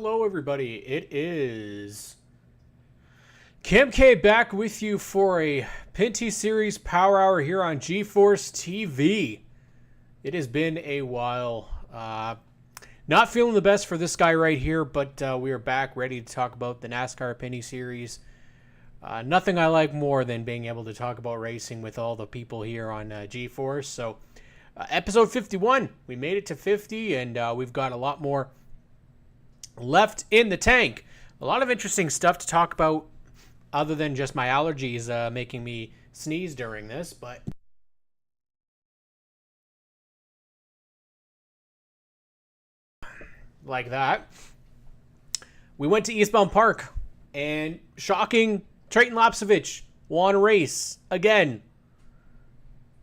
Hello, everybody. It is Cam K back with you for a Pinty Series Power Hour here on GeForce TV. It has been a while. Not feeling the best for this guy right here, but we are back ready to talk about the NASCAR Pinty Series. Nothing I like more than being able to talk about racing with all the people here on GeForce. So, episode 51. We made it to 50, and we've got a lot more left in the tank. A lot of interesting stuff to talk about other than just my allergies making me sneeze during this, but like that. We went to Eastbound Park, and shocking, Trayton Lapsevich won a race again.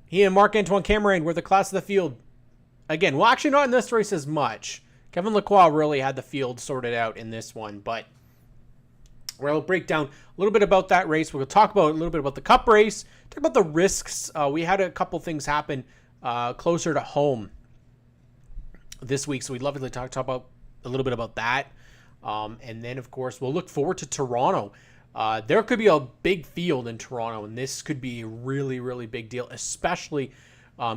He and Marc-Antoine Cameron were the class of the field again. Well, actually not in this race as much. Kevin Lacroix really had the field sorted out in this one, but we'll break down a little bit about that race. We'll talk about a little bit about the Cup race, talk about the risks. We had a couple things happen closer to home this week, so we'd love to talk about a little bit about that. And then, of course, we'll look forward to Toronto. There could be a big field in Toronto, and this could be a really, really big deal, especially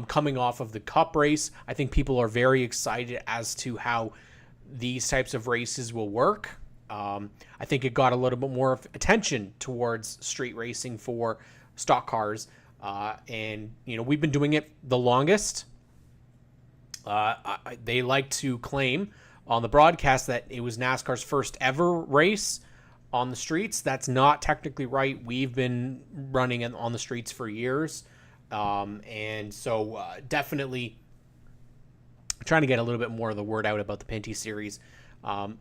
coming off of the Cup race. I think people are very excited as to how these types of races will work. I think it got a little bit more attention towards street racing for stock cars. And, you know, we've been doing it the longest. They like to claim on the broadcast that it was NASCAR's first ever race on the streets. That's not technically right. We've been running on the streets for years. And so definitely trying to get a little bit more of the word out about the Pinty Series.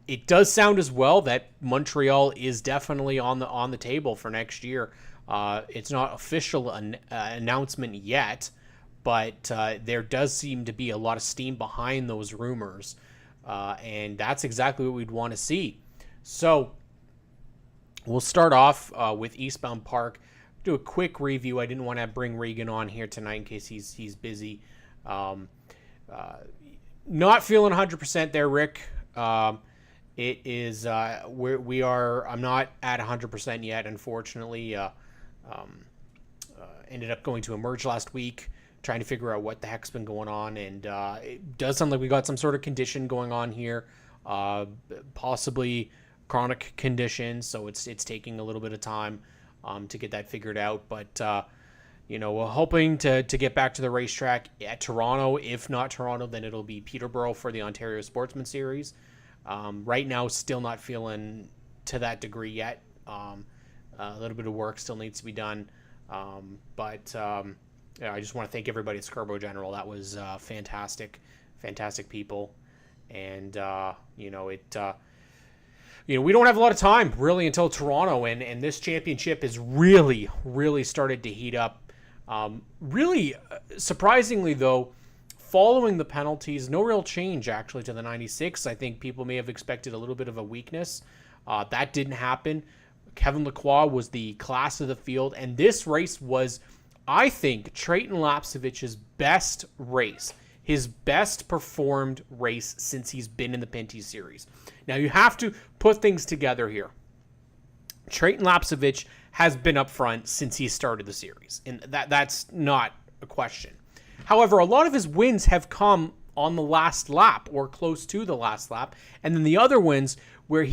It does sound as well that Montreal is definitely on the table for next year. It's not official announcement yet, but there does seem to be a lot of steam behind those rumors. And that's exactly what we'd want to see. So we'll start off with Eastbound Park. Do a quick review. I didn't want to bring Regan on here tonight in case he's busy. Not feeling 100% there, Rick. It is we are. I'm not at 100% yet, unfortunately. Ended up going to Emerge last week, trying to figure out what the heck's been going on, and it does sound like we got some sort of condition going on here, possibly chronic condition. So it's taking a little bit of time to get that figured out, but you know, we're hoping to get back to the racetrack at Toronto. If not Toronto, then it'll be Peterborough for the Ontario Sportsman Series. Right now, still not feeling to that degree yet. A little bit of work still needs to be done, but yeah, I just want to thank everybody at Scarborough General. That was fantastic people, and you know, it. You know, we don't have a lot of time really until Toronto, and this championship is really started to heat up. Really surprisingly, though, following the penalties, no real change actually to the 96. I think people may have expected a little bit of a weakness. That didn't happen. Kevin Lacroix was the class of the field, and this race was, I think, Trayton Lapsevich's best race. His best performed race since he's been in the Pinty Series. Now, you have to put things together here. Trayton Lapsevich has been up front since he started the series, and that's not a question. However, a lot of his wins have come on the last lap or close to the last lap, and then the other wins where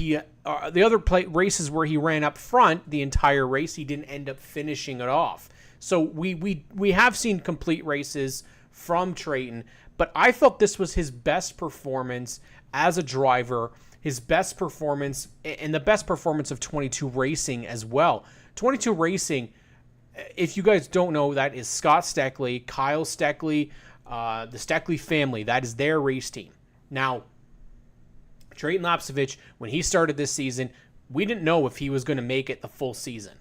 races where he ran up front the entire race, he didn't end up finishing it off. So we have seen complete races from Trayton, but I felt this was his best performance as a driver, his best performance, and the best performance of 22 Racing as well. 22 Racing, if you guys don't know, that is Scott Steckley, Kyle Steckley, the Steckley family. That is their race team. Now, Trayton Lapsevich, when he started this season, we didn't know if he was going to make it the full season.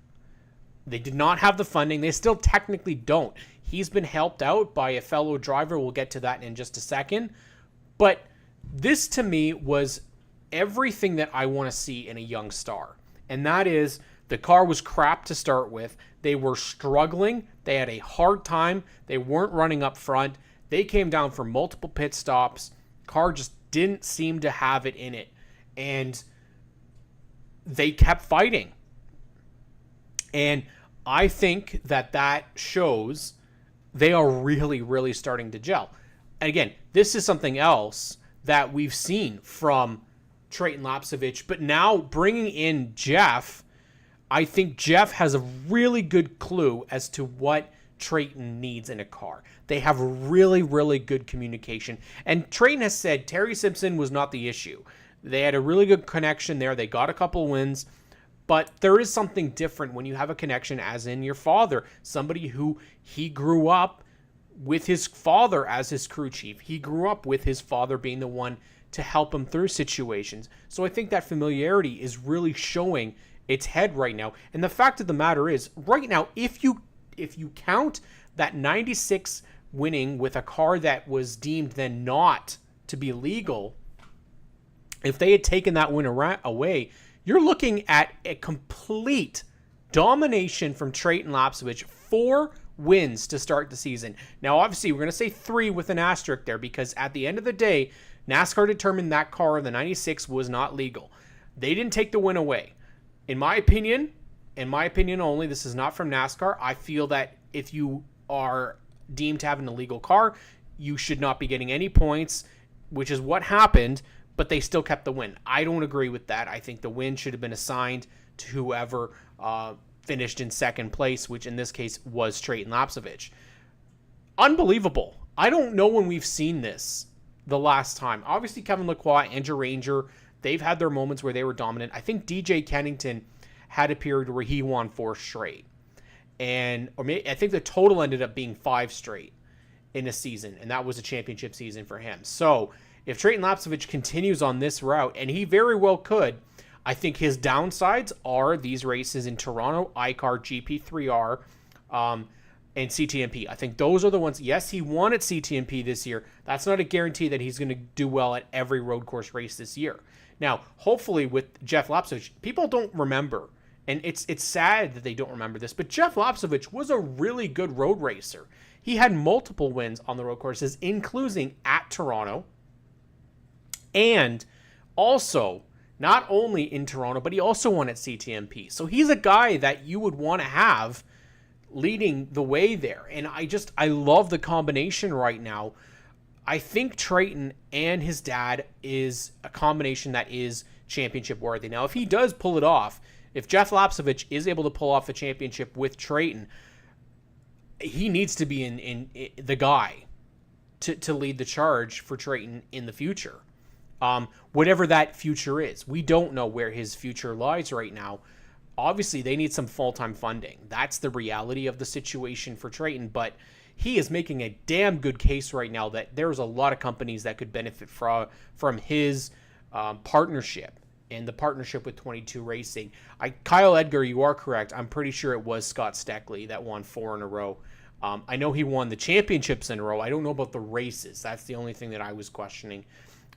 They did not have the funding. They still technically don't. He's been helped out by a fellow driver. We'll get to that in just a second. But this, to me, was everything that I want to see in a young star. And that is, the car was crap to start with. They were struggling. They had a hard time. They weren't running up front. They came down for multiple pit stops. Car just didn't seem to have it in it. And they kept fighting. And I think that shows they are really, really starting to gel. And again, this is something else that we've seen from Trayton Lapcevich, but now bringing in Jeff, I think Jeff has a really good clue as to what Trayton needs in a car. They have really, really good communication. And Trayton has said Terry Simpson was not the issue. They had a really good connection there. They got a couple wins. But there is something different when you have a connection, as in your father, somebody who he grew up with his father as his crew chief. He grew up with his father being the one to help him through situations. So I think that familiarity is really showing its head right now. And the fact of the matter is, right now, if you count that 96 winning with a car that was deemed then not to be legal, if they had taken that win away, you're looking at a complete domination from Trayton Lapcevich. 4 wins to start the season. Now, obviously, we're going to say 3 with an asterisk there because at the end of the day, NASCAR determined that car, the 96, was not legal. They didn't take the win away. In my opinion only, this is not from NASCAR, I feel that if you are deemed to have an illegal car, you should not be getting any points, which is what happened, but they still kept the win. I don't agree with that. I think the win should have been assigned to whoever finished in second place, which in this case was Trayton Lapcevich. Unbelievable. I don't know when we've seen this the last time. Obviously, Kevin Lacroix, Andrew Ranger, they've had their moments where they were dominant. I think DJ Kennington had a period where he won 4 straight. I think the total ended up being 5 straight in a season, and that was a championship season for him. So if Trayton Lapcevich continues on this route, and he very well could, I think his downsides are these races in Toronto, ICAR, GP3R, and CTMP. I think those are the ones. Yes, he won at CTMP this year. That's not a guarantee that he's going to do well at every road course race this year. Now, hopefully with Jeff Lapcevich, people don't remember, and it's sad that they don't remember this, but Jeff Lapcevich was a really good road racer. He had multiple wins on the road courses, including at Toronto, and also, not only in Toronto, but he also won at CTMP. So he's a guy that you would want to have leading the way there. And I love the combination right now. I think Trayton and his dad is a combination that is championship worthy. Now, if he does pull it off, if Jeff Lapcevich is able to pull off a championship with Trayton, he needs to be in the guy to lead the charge for Trayton in the future. Whatever that future is. We don't know where his future lies right now. Obviously, they need some full-time funding. That's the reality of the situation for Trayton, but he is making a damn good case right now that there's a lot of companies that could benefit from his partnership and the partnership with 22 Racing. Kyle Edgar, you are correct. I'm pretty sure it was Scott Steckley that won 4 in a row. I know he won the championships in a row. I don't know about the races. That's the only thing that I was questioning.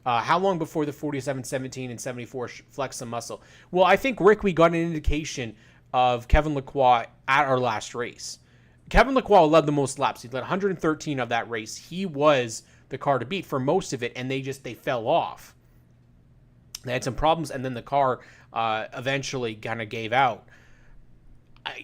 How long before the 47, 17, and 74 flex some muscle? Well, I think, Rick, we got an indication of Kevin Lacroix at our last race. Kevin Lacroix led the most laps. He led 113 of that race. He was the car to beat for most of it, and they fell off. They had some problems, and then the car eventually kind of gave out.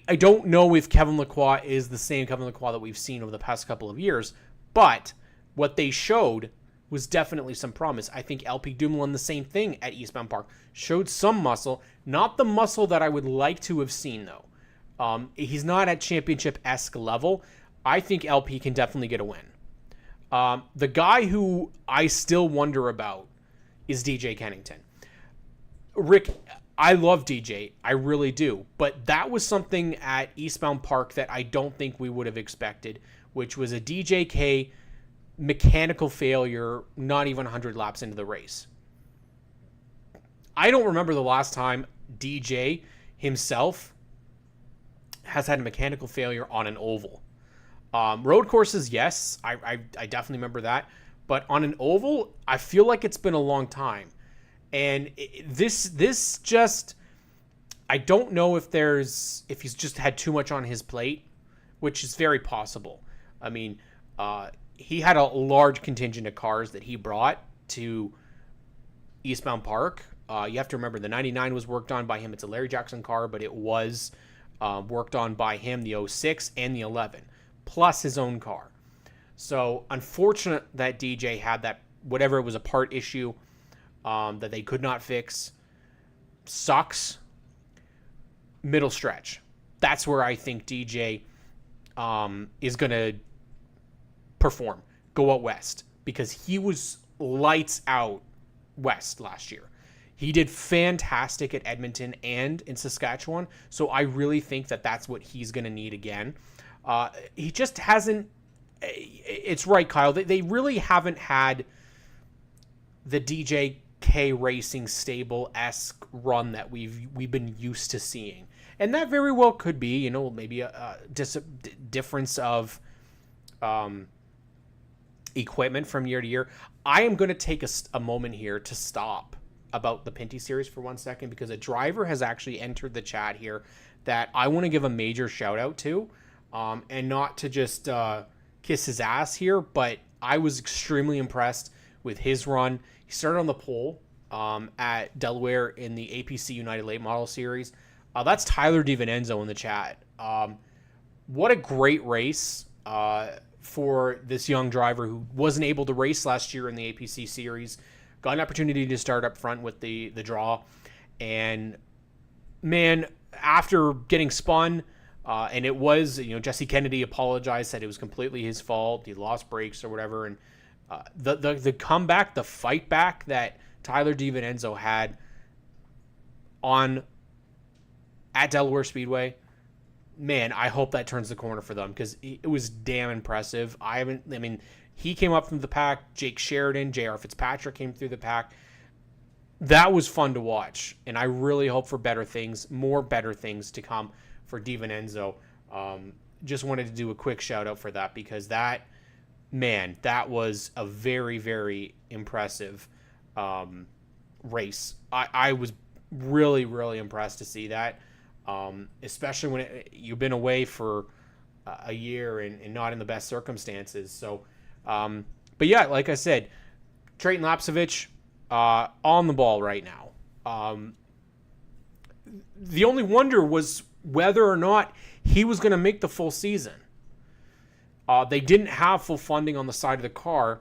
I don't know if Kevin Lacroix is the same Kevin Lacroix that we've seen over the past couple of years, but what they showed was definitely some promise. I think LP Dumoulin, the same thing at Eastbound Park, showed some muscle. Not the muscle that I would like to have seen, though. He's not at championship-esque level. I think LP can definitely get a win. The guy who I still wonder about is DJ Kennington. Rick, I love DJ. I really do. But that was something at Eastbound Park that I don't think we would have expected, which was a DJK mechanical failure not even 100 laps into the race. I don't remember the last time DJ himself has had a mechanical failure on an oval. Road courses, yes, I definitely remember that. But on an oval, I feel like it's been a long time. And this just, I don't know if he's just had too much on his plate, which is very possible. I mean, he had a large contingent of cars that he brought to Eastbound Park, You have to remember the 99 was worked on by him. It's a Larry Jackson car, but it was worked on by him, the 06 and the 11, plus his own car. So unfortunate that DJ had that, whatever it was, a part issue that they could not fix. Sucks. Middle stretch. That's where I think DJ is going to perform. Go out west. Because he was lights out west last year. He did fantastic at Edmonton and in Saskatchewan. So I really think that that's what he's going to need again. He just hasn't... It's right, Kyle. They really haven't had the DJ K Racing stable-esque run that we've been used to seeing. And that very well could be, maybe a difference of equipment from year to year. I am going to take a moment here to stop about the Pinty series for 1 second, because a driver has actually entered the chat here that I want to give a major shout out to, and not to just kiss his ass here, but I was extremely impressed with his run. He started on the pole at Delaware in the APC United Late Model Series. That's Tyler DiVincenzo in the chat. What a great race for this young driver who wasn't able to race last year in the APC Series. Got an opportunity to start up front with the draw. And, man, after getting spun, and it was, Jesse Kennedy apologized, said it was completely his fault. He lost brakes or whatever. And the comeback, the fight back that Tyler DiVincenzo had at Delaware Speedway, man, I hope that turns the corner for them, because it was damn impressive. He came up from the pack. Jake Sheridan, J.R. Fitzpatrick came through the pack. That was fun to watch, and I really hope for more better things to come for DiVincenzo. Just wanted to do a quick shout out for that, because that was a very, very impressive race. I was really, really impressed to see that. Especially when you've been away for a year and not in the best circumstances. So, but yeah, like I said, Trayton Lapsevich on the ball right now. The only wonder was whether or not he was going to make the full season. They didn't have full funding on the side of the car,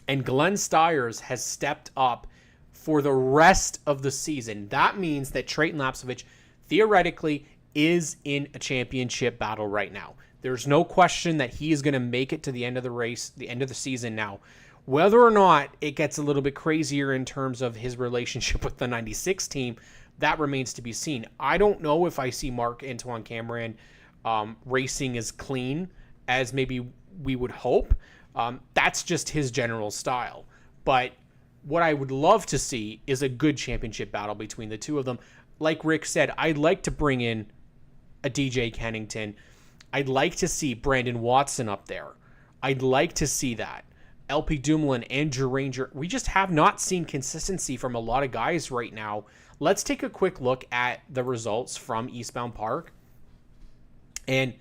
and Glenn Stiers has stepped up for the rest of the season. That means that Trayton Lapsevich theoretically is in a championship battle right now. There's no question that he is going to make it to the end of the race, the end of the season now. Whether or not it gets a little bit crazier in terms of his relationship with the 96 team, that remains to be seen. I don't know if I see Marc-Antoine Cameron racing as clean as maybe we would hope. That's just his general style. But what I would love to see is a good championship battle between the two of them. Like Rick said, I'd like to bring in a DJ Kennington. I'd like to see Brandon Watson up there. I'd like to see that. LP Dumoulin, Andrew Ranger. We just have not seen consistency from a lot of guys right now. Let's take a quick look at the results from Eastbound Park. And,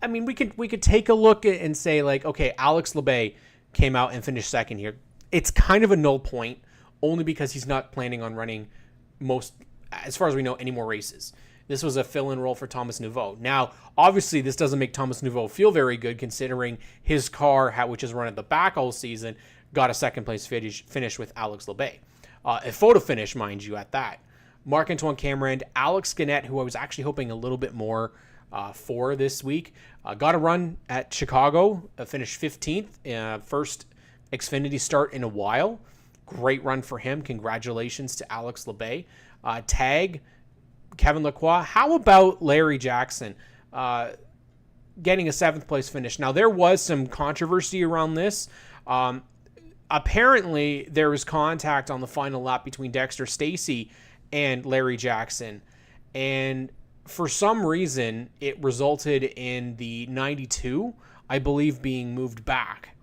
we could take a look and say, like, okay, Alex Labbe came out and finished second here. It's kind of a null point, only because he's not planning on running as far as we know, any more races. This was a fill-in role for Thomas Nouveau. Now, obviously, this doesn't make Thomas Nouveau feel very good, considering his car, which is run at the back all season, got a second-place finish with Alex Labbe. A photo finish, mind you, at that. Marc-Antoine Cameron, Alex Gannett, who I was actually hoping a little bit more for this week, got a run at Chicago, finished 15th, first Xfinity start in a while. Great run for him. Congratulations to Alex Labbe. Tag, Kevin Lacroix. How about Larry Jackson getting a 7th place finish? Now, there was some controversy around this. Apparently, there was contact on the final lap between Dexter Stacy and Larry Jackson. And for some reason, it resulted in the 92, I believe, being moved back.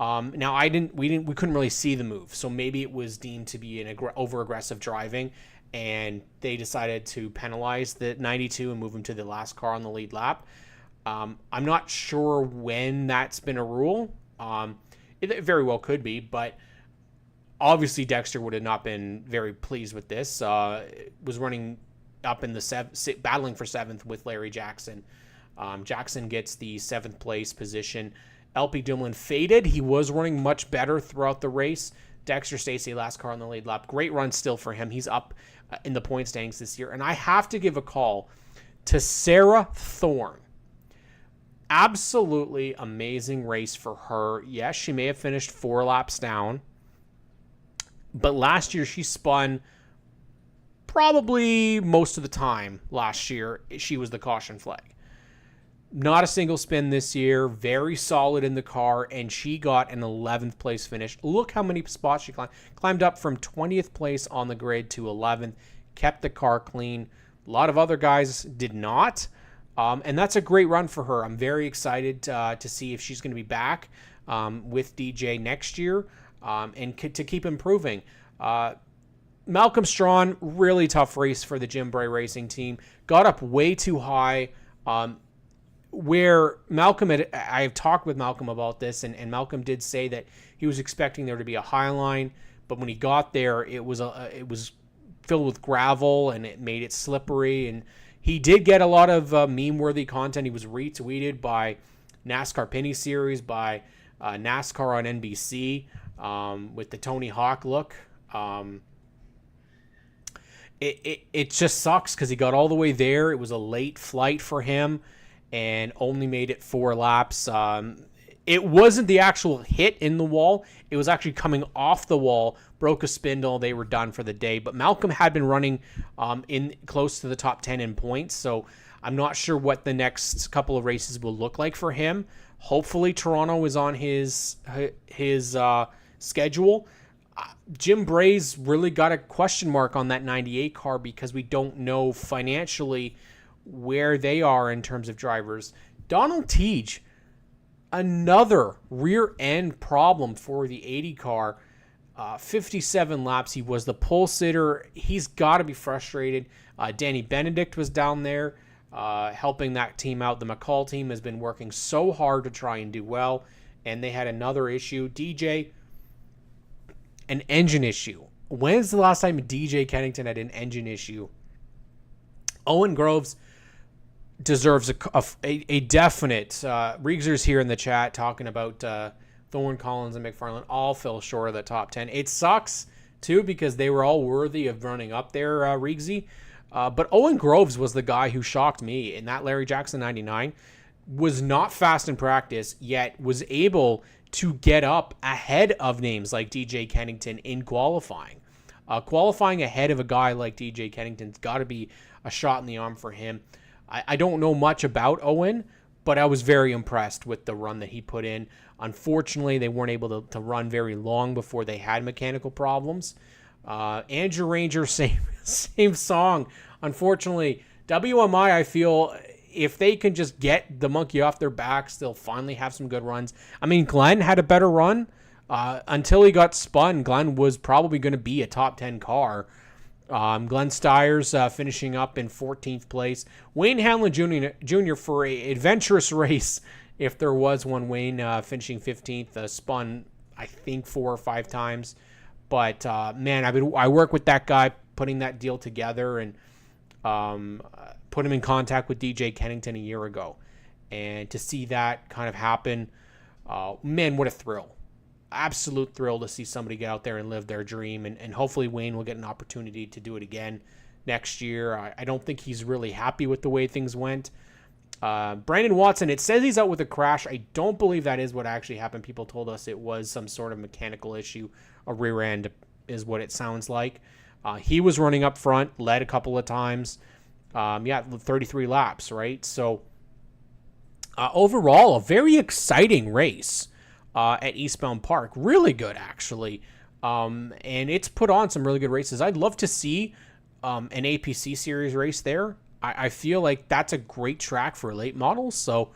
Now we couldn't really see the move, so maybe it was deemed to be an over-aggressive driving, and they decided to penalize the 92 and move him to the last car on the lead lap. I'm not sure when that's been a rule. It very well could be, but Obviously, Dexter would have not been very pleased with this. Was running up in the battling for 7th with Larry Jackson. Jackson gets the 7th place position. LP Dumoulin faded. He was running much better throughout the race. Dexter Stacey, last car on the lead lap. Great run still for him. He's up in the point standings this year. And I have to give a call to Sarah Thorne. Absolutely amazing race for her. Yes, she may have finished 4 laps down. But last year she spun probably most of the time last year. She was the caution flag. Not a single spin this year. Very solid in the car, and she got an 11th place finish. Look how many spots she climbed. Climbed up from 20th place on the grid to 11th. Kept the car clean. A lot of other guys did not, and that's a great run for her. I'm very excited to see if she's going to be back with DJ next year and to keep improving. Malcolm Strawn, really tough race for the Jim Bray Racing team. Got up way too high. Where Malcolm I've talked with Malcolm about this, and Malcolm did say that he was expecting there to be a high line, but when he got there, it was filled with gravel and it made it slippery. And he did get a lot of meme-worthy content. He was retweeted by NASCAR Pinty series, by NASCAR on NBC with the Tony Hawk look. It just sucks because he got all the way there. It was a late flight for him and only made it 4 laps. It wasn't the actual hit in the wall. It was actually coming off the wall, broke a spindle. They were done for the day. But Malcolm had been running in close to the top 10 in points, so I'm not sure what the next couple of races will look like for him. Hopefully Toronto is on his schedule. Jim Bray's really got a question mark on that 98 car because we don't know financially where they are in terms of drivers. Donald Teague, another rear end problem for the 80 car. 57 laps. He was the pole sitter. He's got to be frustrated. Danny Benedict was down there helping that team out. The McCall team has been working so hard to try and do well, and they had another issue. DJ, an engine issue. When's the last time DJ Kennington had an engine issue? Owen Groves deserves a definite. Riegser's here in the chat talking about Thorne, Collins, and McFarland all fell short of the top 10. It sucks, too, because they were all worthy of running up there, Riegsy. But Owen Groves was the guy who shocked me in that Larry Jackson 99. Was not fast in practice, yet was able to get up ahead of names like DJ Kennington in qualifying. Qualifying ahead of a guy like DJ Kennington's got to be a shot in the arm for him. I don't know much about Owen, but I was very impressed with the run that he put in. Unfortunately, they weren't able to run very long before they had mechanical problems. Andrew Ranger, same song. Unfortunately, WMI, I feel if they can just get the monkey off their backs, they'll finally have some good runs. I mean, Glenn had a better run. Until he got spun, Glenn was probably going to be a top 10 car. Glenn Stiers finishing up in 14th place. Wayne Hanlon Jr. for an adventurous race, if there was one. Wayne finishing 15th, spun, I think, 4 or 5 times. But, man, I work with that guy putting that deal together and put him in contact with DJ Kennington a year ago. And to see that kind of happen, man, what a thrill. Absolute thrill to see somebody get out there and live their dream. And hopefully Wayne will get an opportunity to do it again next year. I don't think he's really happy with the way things went. Brandon Watson, it says he's out with a crash. I don't believe that is what actually happened. People told us it was some sort of mechanical issue. A rear end is what it sounds like. He was running up front, led a couple of times. 33 laps, right? So overall, a very exciting race at Eastbound Park. Really good, actually. And it's put on some really good races. I'd love to see an APC series race there. I feel like that's a great track for late models. So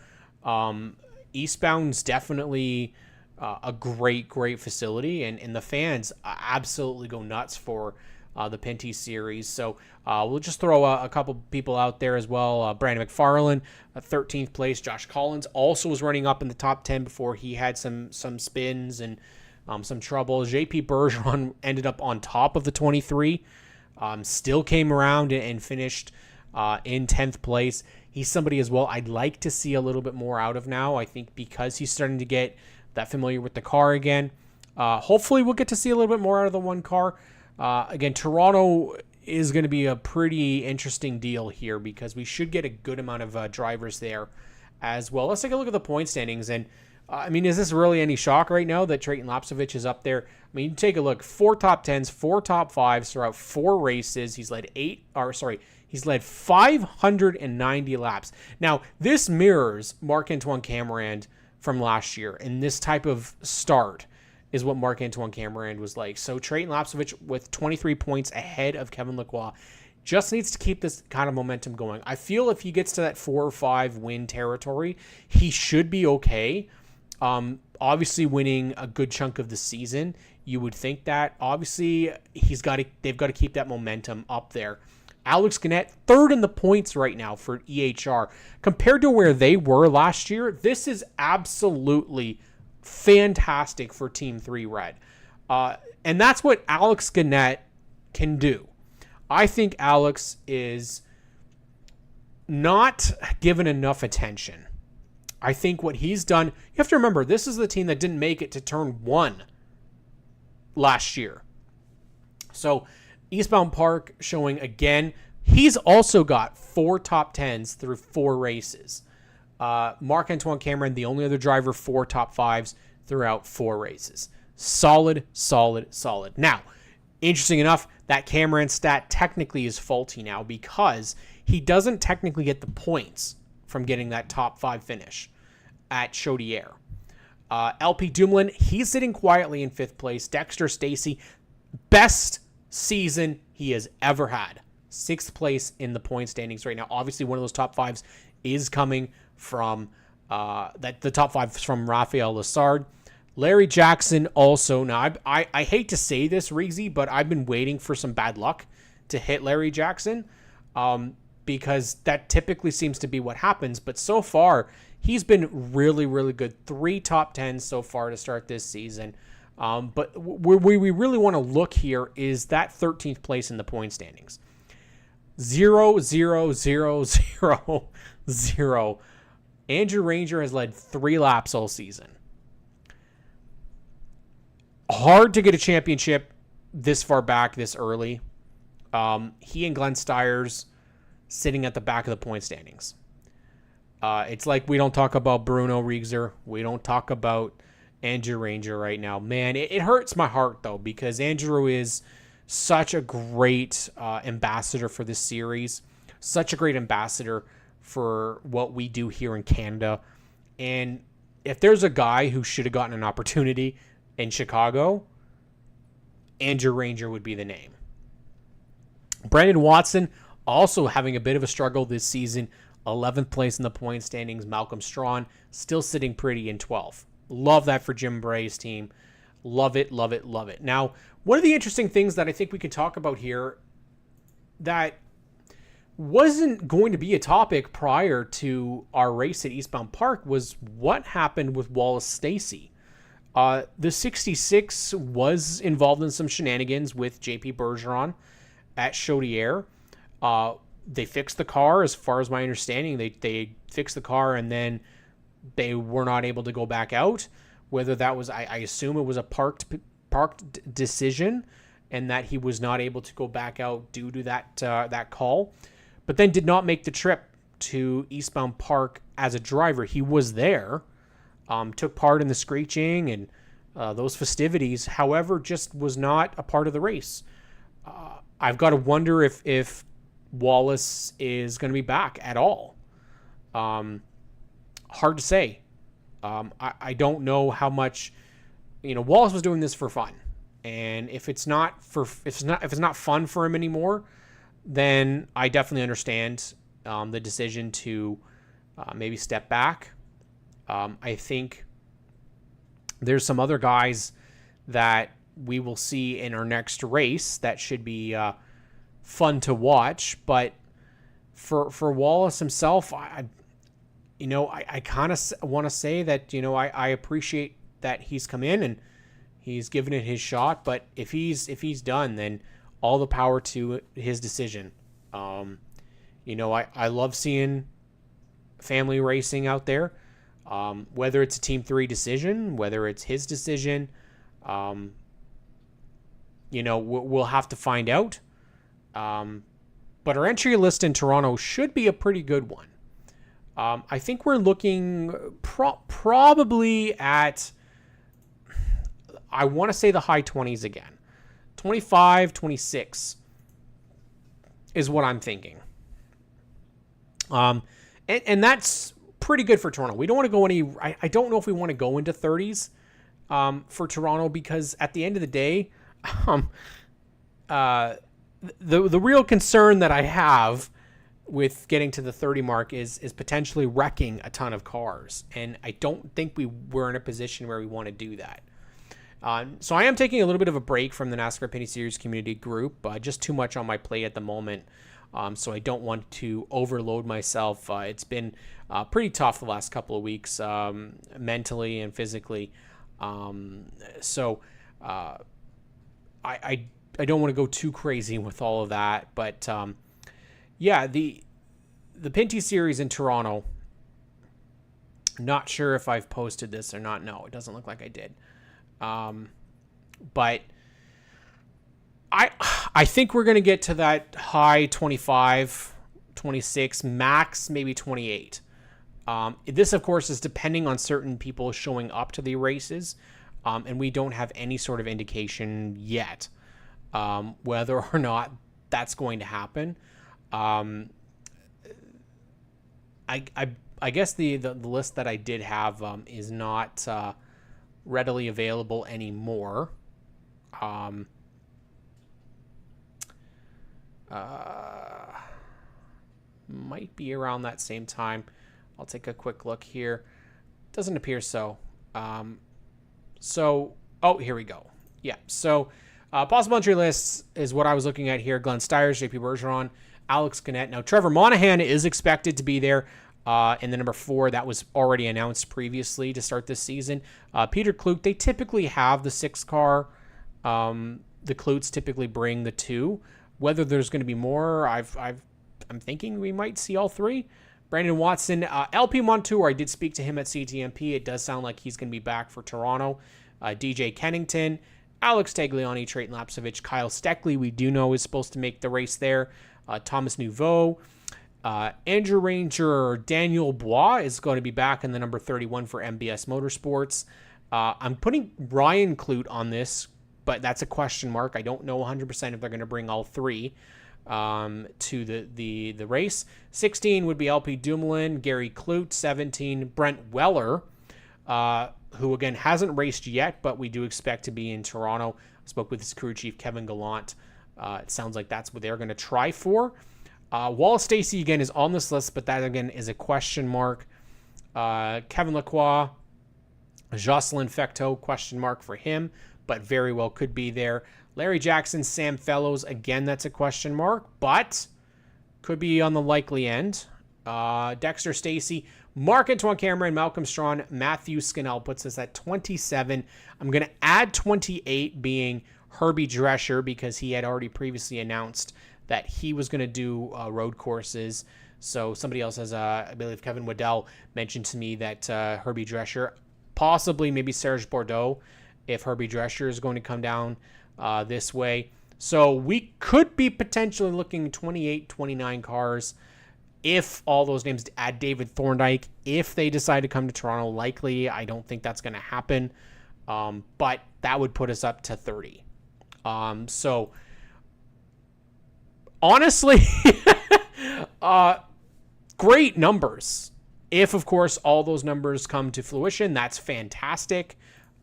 Eastbound's definitely a great facility. And the fans absolutely go nuts for the Pinty series. So we'll just throw a couple people out there as well. Brandon McFarland, 13th place. Josh Collins also was running up in the top 10 before he had some spins and some trouble. JP Bergeron ended up on top of the 23, still came around and finished in 10th place. He's somebody as well I'd like to see a little bit more out of now. I think because he's starting to get that familiar with the car again. Hopefully we'll get to see a little bit more out of the one car. Again, Toronto is going to be a pretty interesting deal here because we should get a good amount of drivers there as well. Let's take a look at the point standings. And I mean, is this really any shock right now that Trayton Lapsovich is up there? I mean, take a look, 4 top 10s, 4 top 5s throughout 4 races. He's led 590 laps. Now, this mirrors Marc-Antoine Camirand from last year, and this type of start is what Marc-Antoine Camirand was like. So Trayton Lapsovich with 23 points ahead of Kevin Lacroix just needs to keep this kind of momentum going. I feel if he gets to that 4 or 5 win territory, he should be okay. Obviously winning a good chunk of the season, you would think that. Obviously, they've got to keep that momentum up there. Alex Gannett, 3rd in the points right now for EHR. Compared to where they were last year, this is absolutely fantastic for Team 3 Red. And that's what Alex Gannett can do. I think Alex is not given enough attention. I think what he's done, you have to remember, this is the team that didn't make it to turn 1 last year. So Eastbound Park showing again, he's also got 4 top 10s through 4 races. Marc-Antoine Camirand, the only other driver, 4 top 5s throughout 4 races. Solid. Now, interesting enough, that Camirand stat technically is faulty now because he doesn't technically get the points from getting that top 5 finish at Chaudière. LP Dumoulin, he's sitting quietly in 5th place. Dexter Stacey, best season he has ever had. 6th place in the point standings right now. Obviously, one of those top 5s is coming from the top 5 is from Raphael Lessard. Larry Jackson also. Now, I hate to say this, Reezy, but I've been waiting for some bad luck to hit Larry Jackson because that typically seems to be what happens. But so far, he's been really, really good. 3 top 10s so far to start this season. But where we really want to look here is that 13th place in the point standings. 0, 0, 0, 0, 0. Andrew Ranger has led 3 laps all season. Hard to get a championship this far back, this early. He and Glenn Stiers sitting at the back of the point standings. It's like we don't talk about Bruno Riegser. We don't talk about Andrew Ranger right now. Man, it hurts my heart, though, because Andrew is such a great ambassador for this series. Such a great ambassador for what we do here in Canada. And if there's a guy who should have gotten an opportunity in Chicago, Andrew Ranger would be the name. Brandon Watson also having a bit of a struggle this season. 11th place in the point standings. Malcolm Strawn still sitting pretty in 12th. Love that for Jim Bray's team. Love it. Now, one of the interesting things that I think we could talk about here that wasn't going to be a topic prior to our race at Eastbound Park was what happened with Wallace Stacey. The 66 was involved in some shenanigans with JP Bergeron at Chaudière. They fixed the car, as far as my understanding. They fixed the car and then they were not able to go back out. Whether that was, I assume it was a parked decision and that he was not able to go back out due to that call. But then did not make the trip to Eastbound Park as a driver. He was there, took part in the screeching and those festivities. However, just was not a part of the race. I've got to wonder if Wallace is going to be back at all. Hard to say. I don't know how much. Wallace was doing this for fun, and if it's not fun for him anymore, then I definitely understand the decision to maybe step back. I think there's some other guys that we will see in our next race that should be fun to watch. But for Wallace himself, I kind of want to say that, I appreciate that he's come in and He's given it his shot, but if he's done, then all the power to his decision. I love seeing family racing out there. Whether it's a Team 3 decision, whether it's his decision, we'll have to find out. But our entry list in Toronto should be a pretty good one. I think we're looking probably at, I want to say the high 20s again. 25, 26 is what I'm thinking. And that's pretty good for Toronto. We don't want to go I don't know if we want to go into 30s for Toronto, because at the end of the day, the real concern that I have with getting to the 30 mark is potentially wrecking a ton of cars. And I don't think we're in a position where we want to do that. So I am taking a little bit of a break from the NASCAR Pinty Series community group. Just too much on my plate at the moment. So I don't want to overload myself. It's been pretty tough the last couple of weeks, mentally and physically. So I don't want to go too crazy with all of that. But the Pinty Series in Toronto, not sure if I've posted this or not. No, it doesn't look like I did. But I think we're going to get to that high 25, 26, max maybe 28. This, of course, is depending on certain people showing up to the races, and we don't have any sort of indication yet whether or not that's going to happen. I guess the list that I did have is not readily available anymore. Might be around that same time. I'll take a quick look here. Doesn't appear so. Here we go. Yeah. So possible entry lists is what I was looking at here. Glenn Stiers, JP Bergeron, Alex Gannett. Now Trevor Monahan is expected to be there in the number 4. That was already announced previously to start this season. Peter Kloot, they typically have the 6 car. The Kloots typically bring the 2. Whether there's going to be more, I'm thinking we might see all 3. Brandon Watson, LP Montour, I did speak to him at CTMP. It does sound like he's going to be back for Toronto. DJ Kennington, Alex Tagliani, Trayton Lapsovich, Kyle Steckley, we do know is supposed to make the race there. Thomas Nouveau, Andrew Ranger, Daniel Bois is going to be back in the number 31 for MBS Motorsports. I'm putting Ryan Kloot on this, but that's a question mark. I don't know 100% if they're going to bring all 3 to the race. 16 would be LP Dumoulin, Gary Kloot. 17, Brent Weller, who again hasn't raced yet, but we do expect to be in Toronto. I spoke with his crew chief, Kevin Gallant. It sounds like that's what they're going to try for. Wallace Stacey again is on this list, but that again is a question mark. Kevin Lacroix, Jocelyn Fecteau, question mark for him, but very well could be there. Larry Jackson, Sam Fellows, again, that's a question mark, but could be on the likely end. Dexter Stacey, Marc-Antoine Cameron, Malcolm Strawn, Matthew Scannell puts us at 27. I'm going to add 28 being Herbie Drescher, because he had already previously announced that he was going to do road courses. So somebody else has, I believe Kevin Waddell mentioned to me that Herbie Drescher, possibly maybe Serge Bordeaux, if Herbie Drescher is going to come down this way. So we could be potentially looking 28, 29 cars if all those names, add David Thorndike, if they decide to come to Toronto. Likely, I don't think that's going to happen. But that would put us up to 30. So honestly, great numbers. If, of course, all those numbers come to fruition, that's fantastic.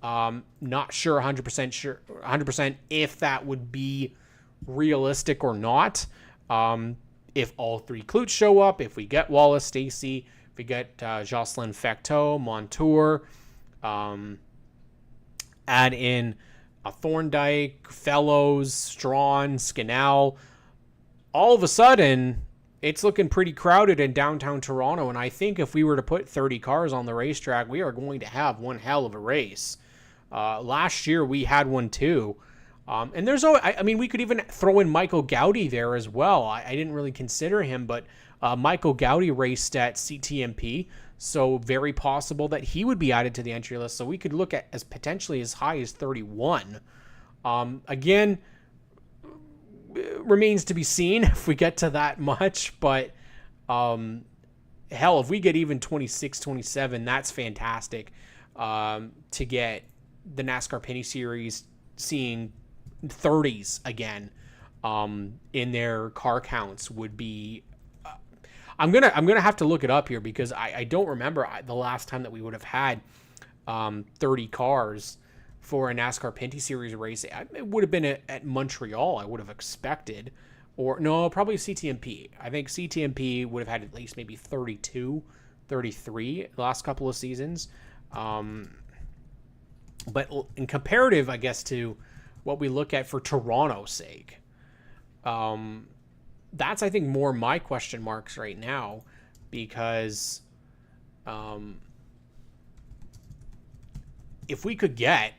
Not sure 100% if that would be realistic or not. If all 3 Kloots show up, if we get Wallace Stacey, if we get Jocelyn Fecteau, Montour, add in Thorndike, Fellows, Strawn, Scannell, all of a sudden, it's looking pretty crowded in downtown Toronto. And I think if we were to put 30 cars on the racetrack, we are going to have one hell of a race. Last year we had one too. And there's always, I mean, we could even throw in Michael Gowdy there as well. I didn't really consider him, but Michael Gowdy raced at CTMP, so very possible that he would be added to the entry list. So we could look at as potentially as high as 31. Again, remains to be seen if we get to that much, but hell, if we get even 26, 27, that's fantastic. To get the NASCAR Pinty Series seeing 30s again in their car counts would be I'm gonna have to look it up here because I don't remember the last time that we would have had 30 cars for a NASCAR Pinty Series race. It would have been at Montreal, I would have expected, or no, probably CTMP. I think CTMP would have had at least maybe 32, 33 the last couple of seasons. But in comparative, I guess, to what we look at for Toronto's sake, that's, I think, more my question marks right now, because if we could get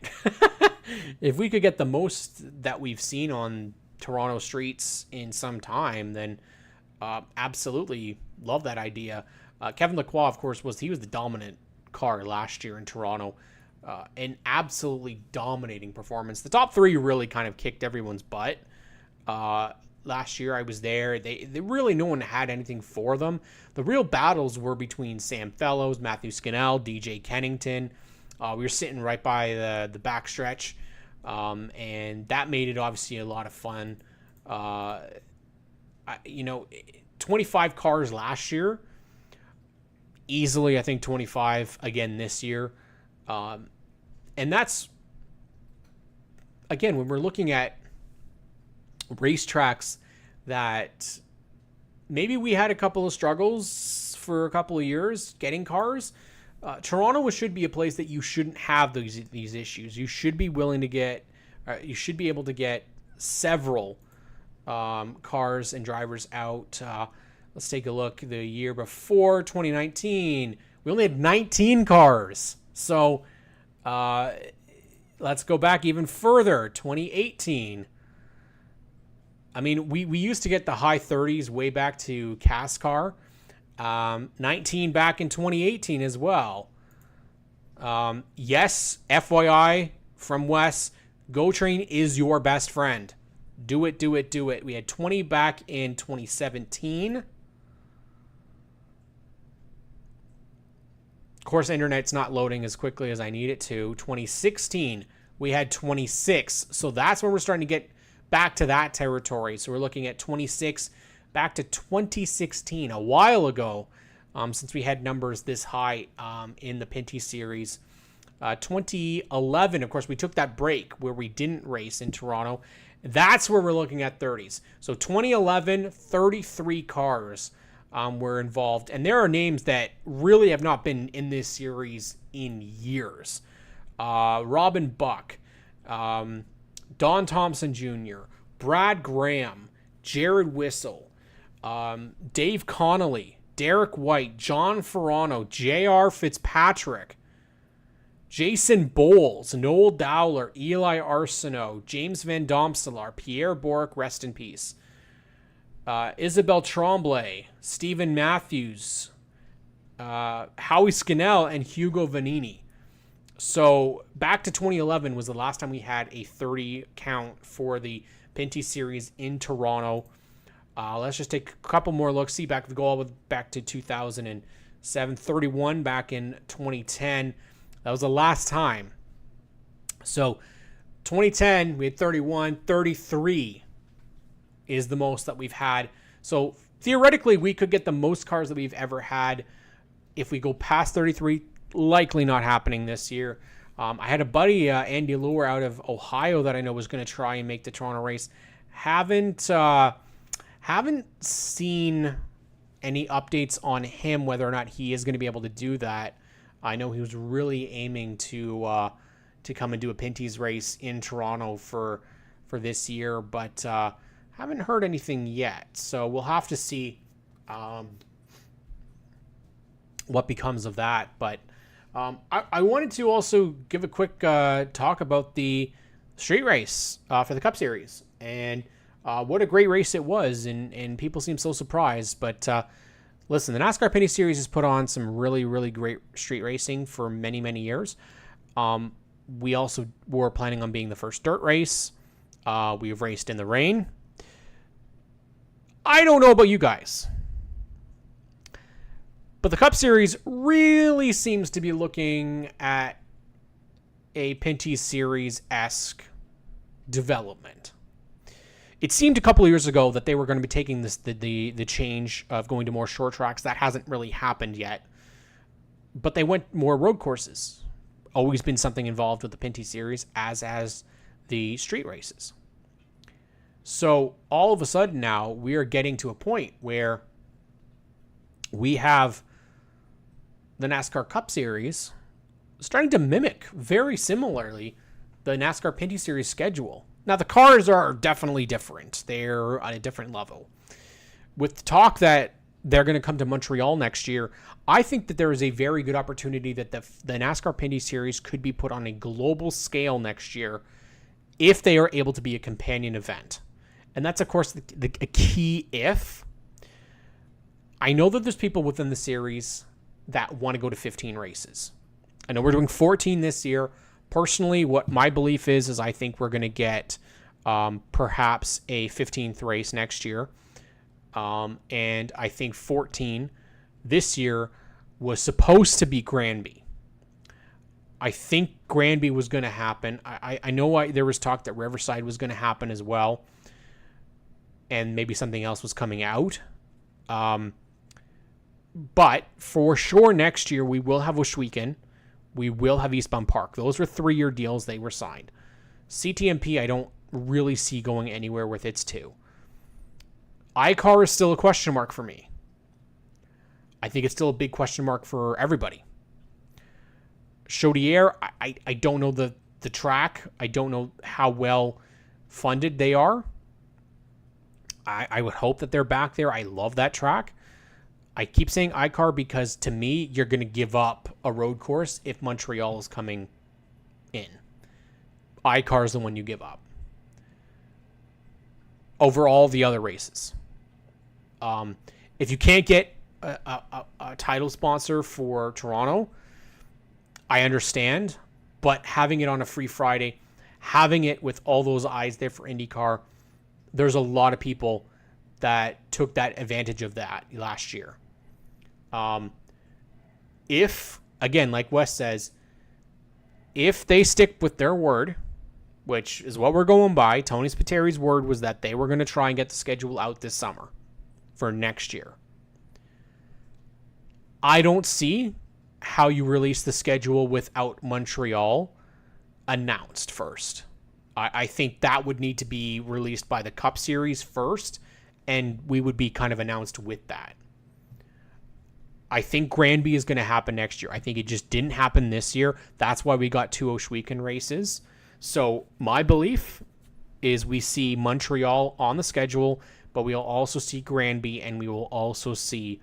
if we could get the most that we've seen on Toronto streets in some time, then absolutely love that idea. Kevin Lacroix, of course, was the dominant car last year in Toronto. An absolutely dominating performance. The top three really kind of kicked everyone's butt. Last year I was there. They really, no one had anything for them. The real battles were between Sam Fellows, Matthew Scannell, DJ Kennington. We were sitting right by the backstretch, and that made it obviously a lot of fun. 25 cars last year. Easily, I think 25 again this year. And that's, again, when we're looking at racetracks that maybe we had a couple of struggles for a couple of years getting cars, Toronto should be a place that you shouldn't have these issues. You should be willing to get, you should be able to get several cars and drivers out. Let's take a look. The year before 2019, we only had 19 cars. So let's go back even further. 2018. I mean, we used to get the high 30s way back to CASCAR. 19 back in 2018 as well. Yes, FYI from Wes, Go Train is your best friend. Do it, do it, do it. We had 20 back in 2017. Of course, internet's not loading as quickly as I need it to. 2016, we had 26. So that's when we're starting to get back to that territory. So we're looking at 26 back to 2016, a while ago, since we had numbers this high in the Pinty Series. 2011, of course, we took that break where we didn't race in Toronto. That's where we're looking at 30s. So 2011, 33 cars were involved. And there are names that really have not been in this series in years. Robin Buck, Don Thompson Jr., Brad Graham, Jared Whistle, Dave Connolly, Derek White, John Ferrano, J.R. Fitzpatrick, Jason Bowles, Noel Dowler, Eli Arsenault, James Van Domselaar, Pierre Bourque, rest in peace, Isabel Tremblay, Stephen Matthews, Howie Scannell, and Hugo Vanini. So back to 2011 was the last time we had a 30 count for the Pinty Series in Toronto. Let's just take a couple more looks. See, back to 2007, 31 back in 2010. That was the last time. So 2010, we had 31, 33 is the most that we've had. So theoretically, we could get the most cars that we've ever had if we go past 33. Likely not happening this year. I had a buddy, Andy Lure, out of Ohio that I know was going to try and make the Toronto race. Haven't seen any updates on him, whether or not he is going to be able to do that. I know he was really aiming to come and do a Pinty's race in Toronto for this year, but haven't heard anything yet. So we'll have to see what becomes of that. But I wanted to also give a quick talk about the street race for the Cup Series, and what a great race it was, and people seem so surprised. But listen, the NASCAR Pinty Series has put on some really, really great street racing for many, many years. We also were planning on being the first dirt race. We have raced in the rain. I don't know about you guys, but the Cup Series really seems to be looking at a Pinty Series-esque development. It seemed a couple of years ago that they were going to be taking the change of going to more short tracks. That hasn't really happened yet. But they went more road courses. Always been something involved with the Pinty Series, as the street races. So all of a sudden now we are getting to a point where we have the NASCAR Cup Series starting to mimic very similarly the NASCAR Pinty Series schedule. Now, the cars are definitely different. They're on a different level. With talk that they're going to come to Montreal next year, I think that there is a very good opportunity that the NASCAR Pinty Series could be put on a global scale next year if they are able to be a companion event. And that's, of course, a key if. I know that there's people within the series that want to go to 15 races. I know we're doing 14 this year. Personally, what my belief is I think we're going to get perhaps a 15th race next year. And I think 14 this year was supposed to be Granby. I think Granby was going to happen. I know there was talk that Riverside was going to happen as well. And maybe something else was coming out. But for sure next year, we will have Washweekend. We will have Eastbound Park. Those were 3-year deals. They were signed. CTMP, I don't really see going anywhere with its 2. iCar is still a question mark for me. I think it's still a big question mark for everybody. Chaudière, I don't know the track. I don't know how well funded they are. I would hope that they're back there. I love that track. I keep saying iCar because, to me, you're going to give up a road course if Montreal is coming in. iCar is the one you give up over all the other races. If you can't get a title sponsor for Toronto, I understand. But having it on a free Friday, having it with all those eyes there for IndyCar, there's a lot of people that took that advantage of that last year. If, again, like Wes says, if they stick with their word, which is what we're going by, Tony Spiteri's word was that they were going to try and get the schedule out this summer for next year. I don't see how you release the schedule without Montreal announced first. I think that would need to be released by the Cup Series first, and we would be kind of announced with that. I think Granby is going to happen next year. I think it just didn't happen this year. That's why we got 2 Washweekend races. So my belief is we see Montreal on the schedule, but we'll also see Granby, and we will also see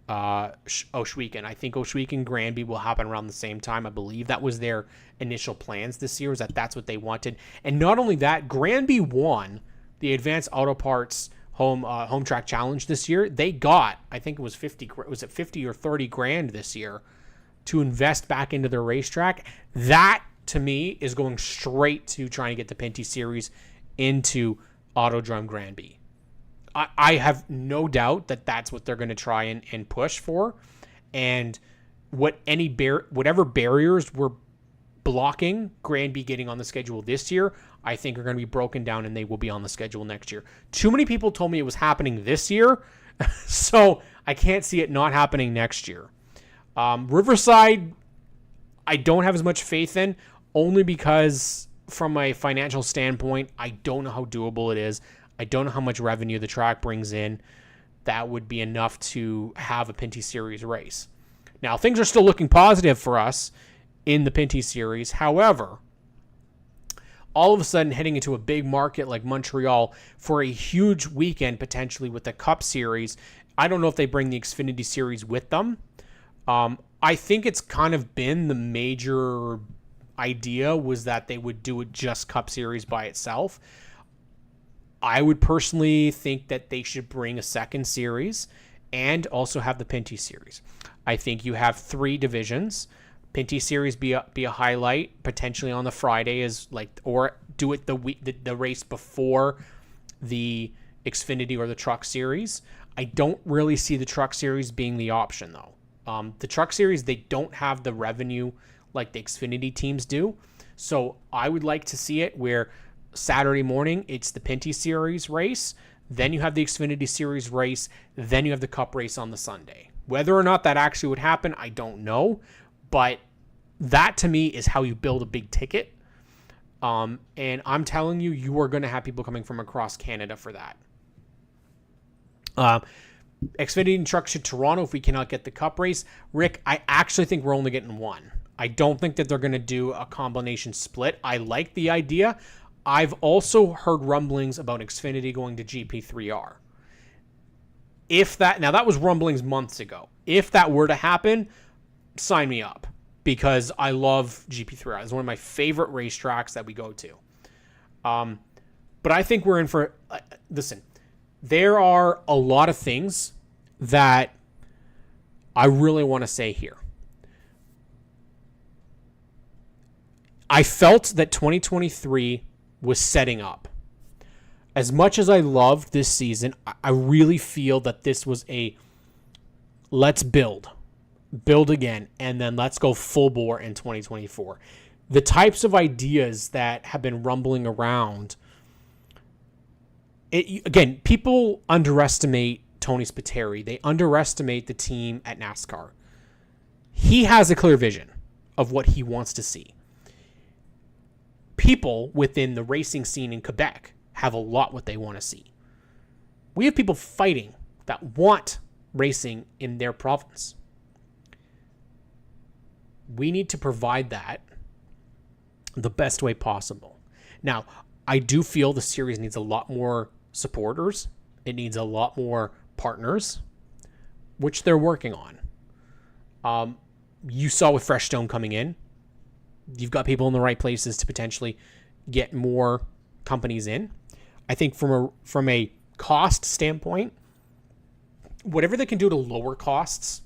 Washweekend. I think Washweekend Granby will happen around the same time. I believe that was their initial plans this year, is that's what they wanted. And not only that, Granby won the Advanced Auto Parts home track challenge this year. They got, I think it was 50 or 30 grand this year to invest back into their racetrack. That, to me, is going straight to trying to get the Pinty Series into Autodrome Granby. I have no doubt that that's what they're going to try and push for. And whatever barriers were blocking Granby getting on the schedule this year, I think are going to be broken down, and they will be on the schedule next year. Too many people told me it was happening this year, so I can't see it not happening next year. Riverside, I don't have as much faith in, only because from a financial standpoint, I don't know how doable it is. I don't know how much revenue the track brings in. That would be enough to have a Pinty Series race. Now, things are still looking positive for us in the Pinty Series. However, all of a sudden heading into a big market like Montreal for a huge weekend potentially with the Cup Series, I don't know if they bring the Xfinity Series with them. I think it's kind of been the major idea was that they would do it just Cup Series by itself. I would personally think that they should bring a second series and also have the Pinty series. I think you have 3 divisions. Pinty series be a highlight potentially on the Friday or do it the race before the Xfinity or the Truck Series. I don't really see the Truck Series being the option though. The Truck Series, they don't have the revenue like the Xfinity teams do. So I would like to see it where Saturday morning, it's the Pinty Series race. Then you have the Xfinity Series race. Then you have the Cup race on the Sunday. Whether or not that actually would happen, I don't know. But that to me is how you build a big ticket. And I'm telling you, you are going to have people coming from across Canada for that. Xfinity and Trucks to Toronto if we cannot get the Cup race. Rick, I actually think we're only getting one. I don't think that they're going to do a combination split. I like the idea. I've also heard rumblings about Xfinity going to GP3R. Now that was rumblings months ago. If that were to happen, sign me up because I love GP3R. It's one of my favorite racetracks that we go to. But I think we're in for, listen, there are a lot of things that I really want to say here. I felt that 2023 was setting up. As much as I loved this season, I really feel that this was a let's build again, and then let's go full bore in 2024. The types of ideas that have been rumbling around, again, people underestimate Tony Spiteri. They underestimate the team at NASCAR. He has a clear vision of what he wants to see. People within the racing scene in Quebec have a lot what they want to see. We have people fighting that want racing in their province. We need to provide that the best way possible. Now, I do feel the series needs a lot more supporters. It needs a lot more partners, which they're working on. You saw with Fresh Stone coming in, you've got people in the right places to potentially get more companies in. I think from a cost standpoint, whatever they can do to lower costs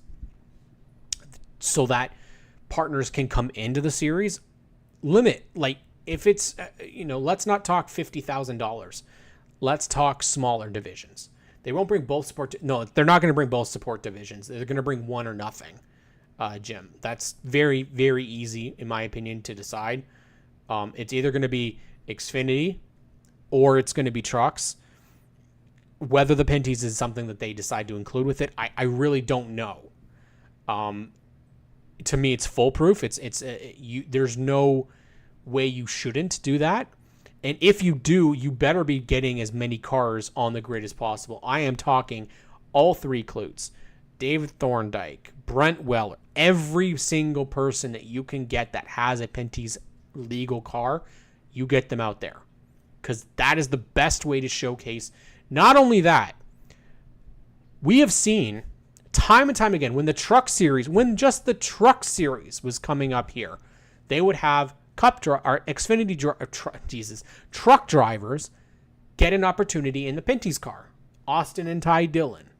so that partners can come into the series, limit. Like if it's, let's not talk $50,000. Let's talk smaller divisions. They won't bring both support. No, they're not going to bring both support divisions. They're going to bring one or nothing. Jim, that's very, very easy, in my opinion, to decide. It's either going to be Xfinity or it's going to be trucks. Whether the Pinties is something that they decide to include with it, I really don't know. To me, it's foolproof. There's no way you shouldn't do that. And if you do, you better be getting as many cars on the grid as possible. I am talking all 3 Klutes, David Thorndike, Brent Weller, every single person that you can get that has a Pinty's legal car, you get them out there. Because that is the best way to showcase. Not only that, we have seen time and time again when just the Truck Series was coming up here, they would have truck drivers get an opportunity in the Pinty's car. Austin and Ty Dillon.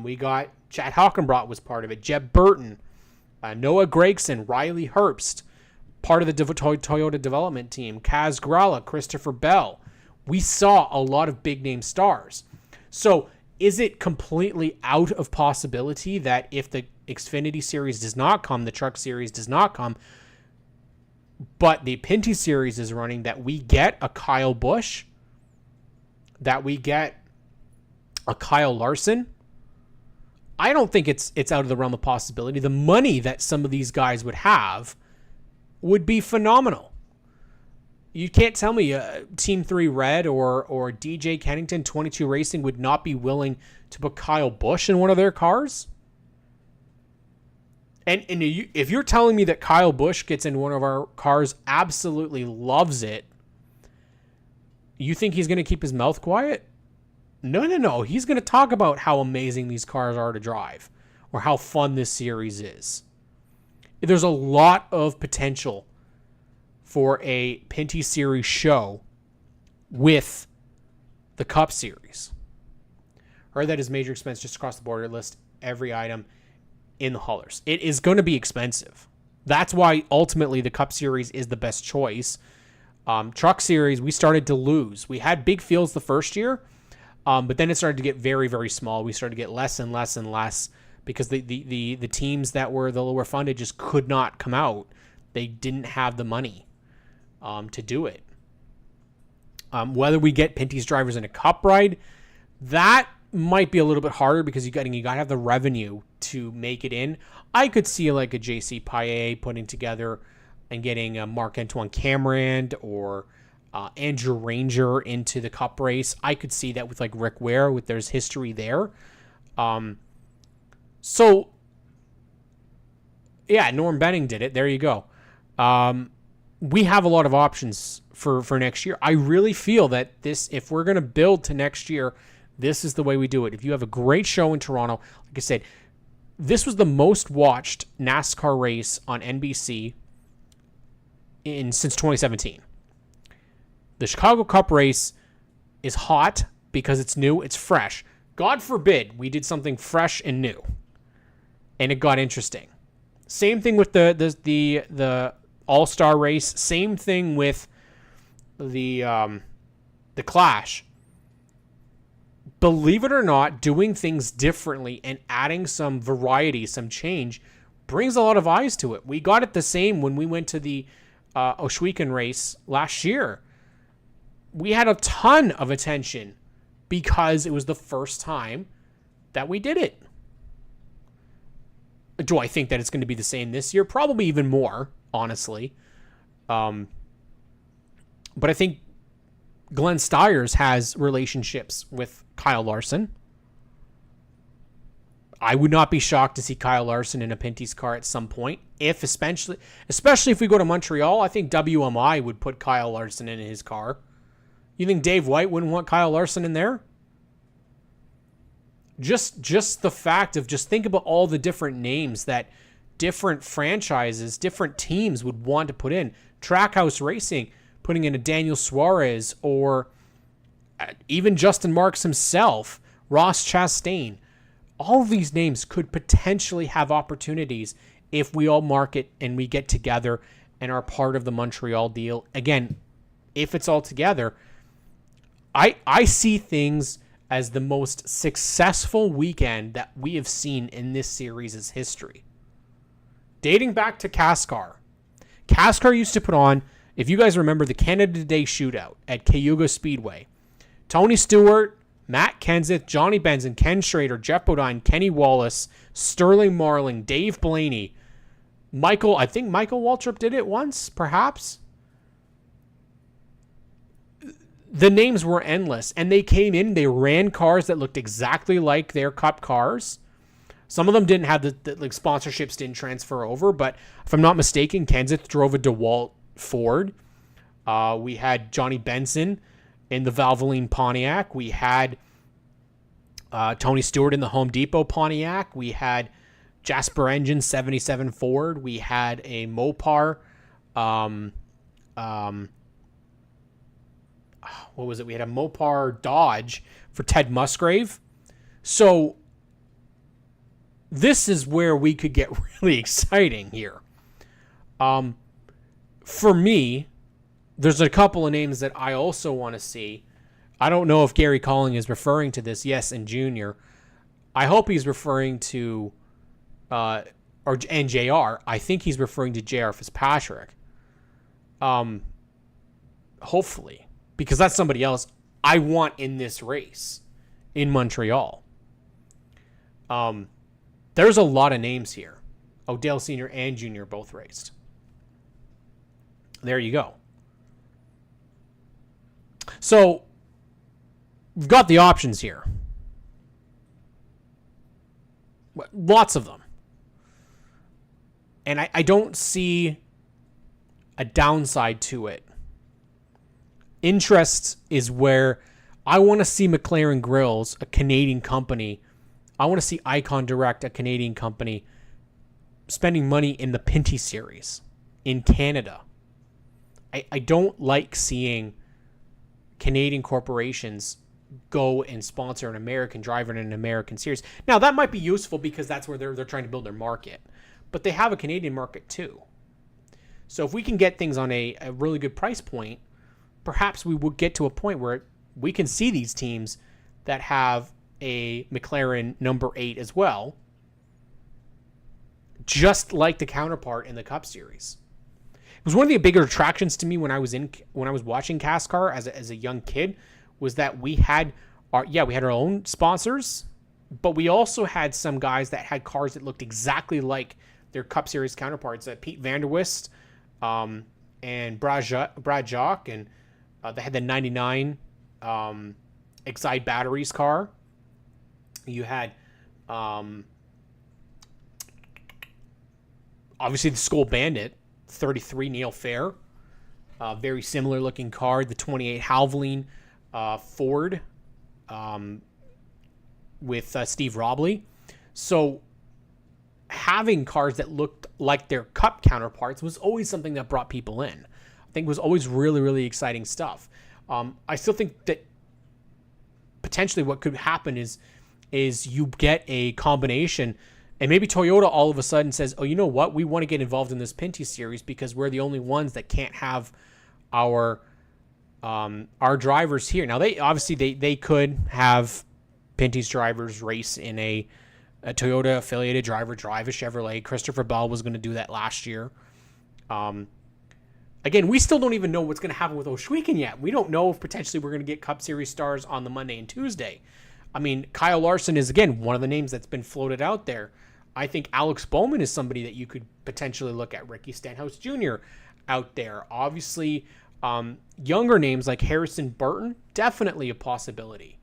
We got Chad Hockenbrot was part of it. Jeb Burton, Noah Gregson, Riley Herbst, part of the Toyota development team. Kaz Gralla, Christopher Bell. We saw a lot of big name stars. So is it completely out of possibility that if the Xfinity Series does not come, the Truck Series does not come, but the Pinty Series is running, that we get a Kyle Busch, that we get a Kyle Larson? I don't think it's out of the realm of possibility. The money that some of these guys would have would be phenomenal. You can't tell me Team 3 Red or DJ Kennington 22 Racing would not be willing to put Kyle Busch in one of their cars. And if you're telling me that Kyle Busch gets in one of our cars, absolutely loves it, you think he's going to keep his mouth quiet? No. He's going to talk about how amazing these cars are to drive. or how fun this series is. There's a lot of potential for a Pinty Series show with the Cup Series. Heard that is major expense just across the border. List every item in the haulers. It is going to be expensive. That's why ultimately the Cup Series is the best choice. Truck Series, we started to lose. We had big fields the first year, but then it started to get very, very small. We started to get less and less and less because the teams that were the lower funded just could not come out. They didn't have the money to do it. Whether we get Pinty's drivers in a Cup ride, that might be a little bit harder because you got to have the revenue to make it in. I could see like a JC Paillet putting together and getting a Marc-Antoine Cameron or Andrew Ranger into the Cup race. I could see that with like Rick Ware, with there's history there. So yeah, Norm Benning did it. There you go. We have a lot of options for next year. I really feel that if we're going to build to next year, this is the way we do it. If you have a great show in Toronto, like I said, this was the most watched NASCAR race on NBC since 2017. The Chicago Cup race is hot because it's new, it's fresh. God forbid we did something fresh and new, and it got interesting. Same thing with the All-Star race. Same thing with the Clash. Believe it or not, doing things differently and adding some variety, some change, brings a lot of eyes to it. We got it the same when we went to the Oshweekon race last year. We had a ton of attention because it was the first time that we did it. Do I think that it's going to be the same this year? Probably even more, honestly. But I think Glenn Stiers has relationships with Kyle Larson. I would not be shocked to see Kyle Larson in a Pinty's car at some point. Especially if we go to Montreal, I think WMI would put Kyle Larson in his car. You think Dave White wouldn't want Kyle Larson in there? Just the fact of just think about all the different names that different franchises, different teams would want to put in. Trackhouse Racing putting in a Daniel Suarez, or even Justin Marks himself, Ross Chastain. All of these names could potentially have opportunities if we all market and we get together and are part of the Montreal deal. Again, if it's all together, I see things as the most successful weekend that we have seen in this series' history. Dating back to CASCAR. CASCAR used to put on, if you guys remember, the Canada Day Shootout at Cayuga Speedway. Tony Stewart, Matt Kenseth, Johnny Benson, Ken Schrader, Jeff Bodine, Kenny Wallace, Sterling Marling, Dave Blaney, I think Michael Waltrip did it once, perhaps. The names were endless, and they came in, they ran cars that looked exactly like their Cup cars. Some of them didn't have the sponsorships didn't transfer over, but if I'm not mistaken, Kenseth drove a DeWalt Ford. We had Johnny Benson in the Valvoline Pontiac. We had Tony Stewart in the Home Depot Pontiac. We had Jasper Engine 77 Ford. We had a Mopar. What was it? We had a Mopar Dodge for Ted Musgrave. So this is where we could get really exciting here. For me, there's a couple of names that I also want to see. I don't know if Gary Calling is referring to this, yes, and Junior. I hope he's referring to, and JR. I think he's referring to JR Fitzpatrick. Hopefully, because that's somebody else I want in this race in Montreal. There's a lot of names here. Odell Sr. and Jr. both raced. There you go. So, we've got the options here. Lots of them. And I don't see a downside to it. Interest is where I want to see McLaren Grills, a Canadian company, I want to see Icon Direct, a Canadian company, spending money in the Pinty series in Canada. I don't like seeing Canadian corporations go and sponsor an American driver in an American series. Now, that might be useful because that's where they're trying to build their market. But they have a Canadian market too. So if we can get things on a really good price point, perhaps we would get to a point where we can see these teams that have a McLaren number 8 as well, just like the counterpart in the Cup Series. It was one of the bigger attractions to me when I was watching NASCAR as a young kid, was that we had our own sponsors, but we also had some guys that had cars that looked exactly like their Cup Series counterparts. Pete Vanderwist and Brad Jacques, and they had the 99 Excite Batteries car. You had obviously the Skull Bandit 33 Neil Fair, very similar looking car. The 28 Havoline Ford with Steve Robley. So having cars that looked like their Cup counterparts was always something that brought people in. I think it was always really, really exciting stuff. I still think that potentially what could happen is you get a combination, and maybe Toyota all of a sudden says, oh, you know what? We want to get involved in this Pinty series because we're the only ones that can't have our drivers here. Now, they could have Pinty's drivers race in a Toyota affiliated driver drive a Chevrolet. Christopher Bell was going to do that last year. Again, we still don't even know what's going to happen with Oshweekend yet. We don't know if potentially we're going to get Cup Series stars on the Monday and Tuesday. I mean, Kyle Larson is, again, one of the names that's been floated out there. I think Alex Bowman is somebody that you could potentially look at. Ricky Stenhouse Jr. out there. Obviously, younger names like Harrison Burton, definitely a possibility.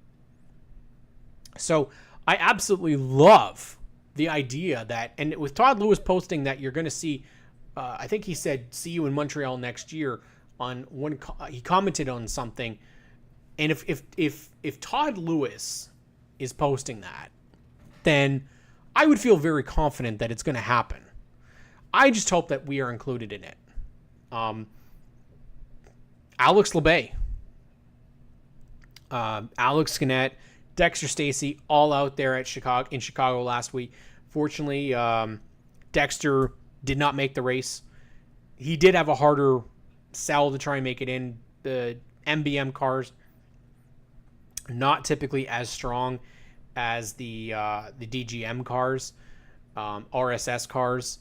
So I absolutely love the idea that, and with Todd Lewis posting that you're going to see, I think he said, see you in Montreal next year, on one, he commented on something. And if Todd Lewis is posting that, then I would feel very confident that it's going to happen. I just hope that we are included in it. Alex Labbe, Alex Gannett, Dexter Stacy, all out there in Chicago last week. Fortunately, Dexter did not make the race. He did have a harder sell to try and make it in. The MBM cars, not typically as strong as the DGM cars, RSS cars.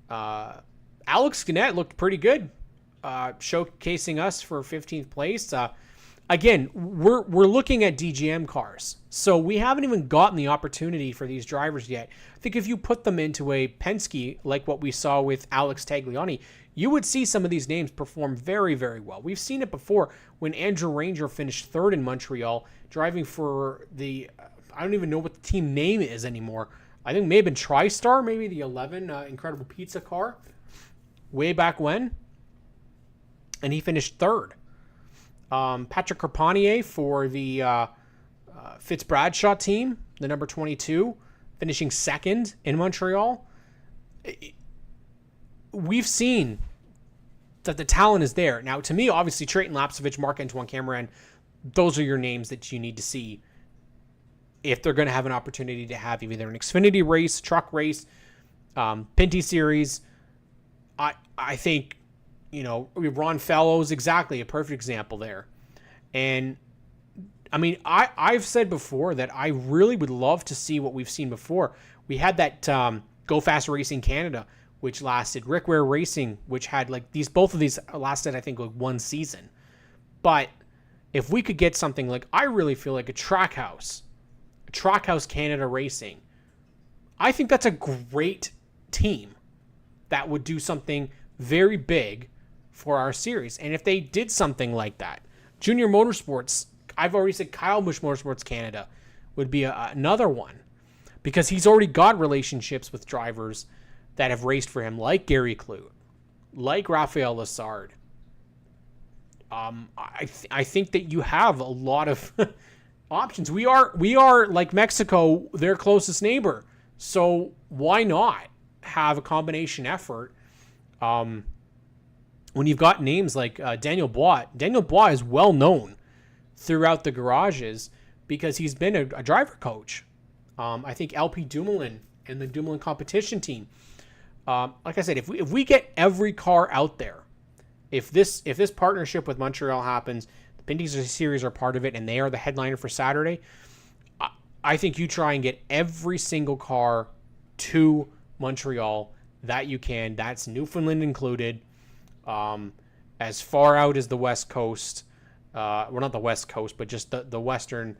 Alex Gannett looked pretty good, showcasing us for 15th place. Again, we're looking at DGM cars, so we haven't even gotten the opportunity for these drivers yet. I think if you put them into a Penske, like what we saw with Alex Tagliani, you would see some of these names perform very, very well. We've seen it before when Andrew Ranger finished third in Montreal, driving for the, I don't even know what the team name is anymore. I think it may have been TriStar, maybe the 11 Incredible Pizza car, way back when. And he finished third. Patrick Carpentier for the Fitz Bradshaw team, the number 22, finishing second in Montreal. We've seen that the talent is there. Now, to me, obviously, Trayton Lapsovich, Marc-Antoine Cameron, those are your names that you need to see if they're going to have an opportunity to have either an Xfinity race, truck race, Pinty series. I think, Ron Fellows, exactly a perfect example there. And I mean, I've said before that I really would love to see what we've seen before. We had that Go Fast Racing Canada, which lasted, Rick Ware Racing, which had both of these lasted, I think, one season. But if we could get something like, I really feel like a Trackhouse Canada Racing, I think that's a great team that would do something very big for our series. And if they did something like that, Junior Motorsports, I've already said Kyle Busch Motorsports Canada would be another one, because he's already got relationships with drivers that have raced for him, like Gary Clute, like Raphael Lessard. I think that you have a lot of options. We are like Mexico, their closest neighbor. So why not have a combination effort? When you've got names like Daniel Bois. Daniel Bois is well known throughout the garages because he's been a driver coach. I think LP Dumoulin and the Dumoulin competition team. Like I said, if we get every car out there, if this partnership with Montreal happens, the Pinty Series are part of it, and they are the headliner for Saturday, I think you try and get every single car to Montreal that you can. That's Newfoundland included. As far out as the West Coast, well, not the West Coast, but just the Western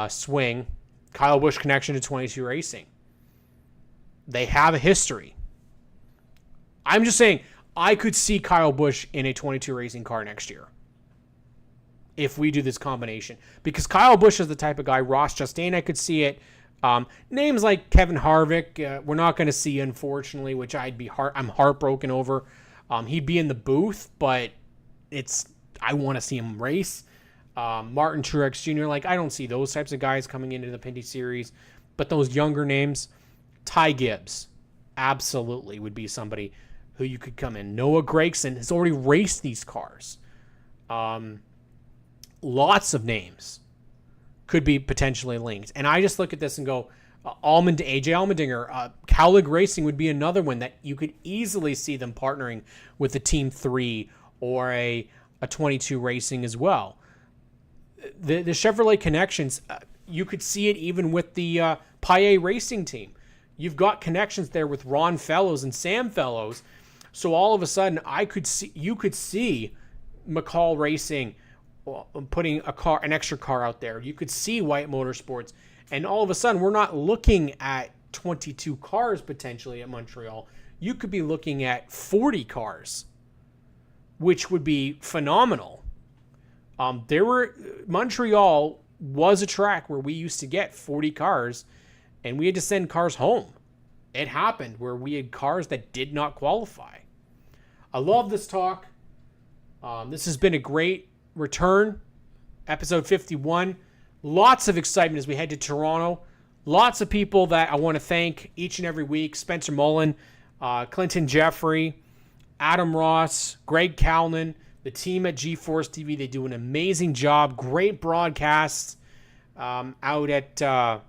swing. Kyle Busch connection to 22 Racing. They have a history. I'm just saying, I could see Kyle Busch in a 22 Racing car next year if we do this combination. Because Kyle Busch is the type of guy, Ross Chastain, I could see it. Names like Kevin Harvick, we're not going to see, unfortunately, which I'm heartbroken over. He'd be in the booth, but I want to see him race. Martin Truex Jr., I don't see those types of guys coming into the Pinty Series. But those younger names, Ty Gibbs, absolutely would be somebody who you could come in. Noah Gragson has already raced these cars. Lots of names could be potentially linked. And I just look at this and go, AJ Allmendinger, Cowlick Racing would be another one that you could easily see them partnering with a Team 3 or a 22 Racing as well. The Chevrolet connections, you could see it even with the Paillet Racing team. You've got connections there with Ron Fellows and Sam Fellows. So all of a sudden, you could see McCall Racing putting an extra car out there. You could see White Motorsports. And all of a sudden, we're not looking at 22 cars potentially at Montreal. You could be looking at 40 cars, which would be phenomenal. Montreal was a track where we used to get 40 cars, and we had to send cars home. It happened where we had cars that did not qualify. I love this talk. This has been a great return. Episode 51. Lots of excitement as we head to Toronto. Lots of people that I want to thank each and every week. Spencer Mullen, Clinton Jeffrey, Adam Ross, Greg Calnan, the team at GeForce TV. They do an amazing job. Great broadcasts out at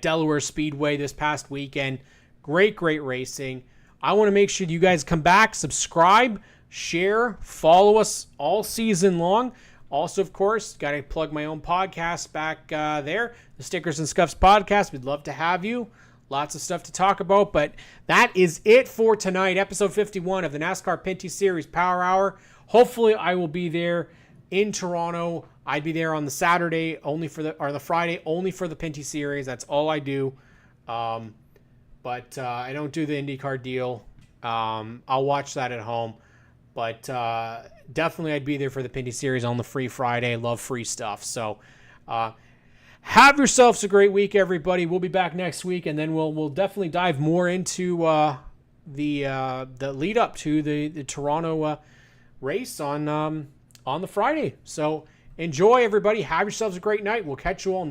Delaware Speedway this past weekend. Great racing. I want to make sure you guys come back, subscribe, share, follow us all season long. Also, of course, got to plug my own podcast back there, the Stickers and Scuffs podcast. We'd love to have you. Lots of stuff to talk about, but that is it for tonight, episode 51 of the NASCAR Pinty Series Power Hour. Hopefully, I will be there in Toronto. I'd be there on the Saturday the Friday only for the Pinty Series. That's all I do. But I don't do the IndyCar deal. I'll watch that at home. But definitely I'd be there for the Pinty Series on the free Friday. Love free stuff. So have yourselves a great week, everybody. We'll be back next week, and then we'll definitely dive more into the lead up to the Toronto race on the Friday. So enjoy, everybody. Have yourselves a great night. We'll catch you all next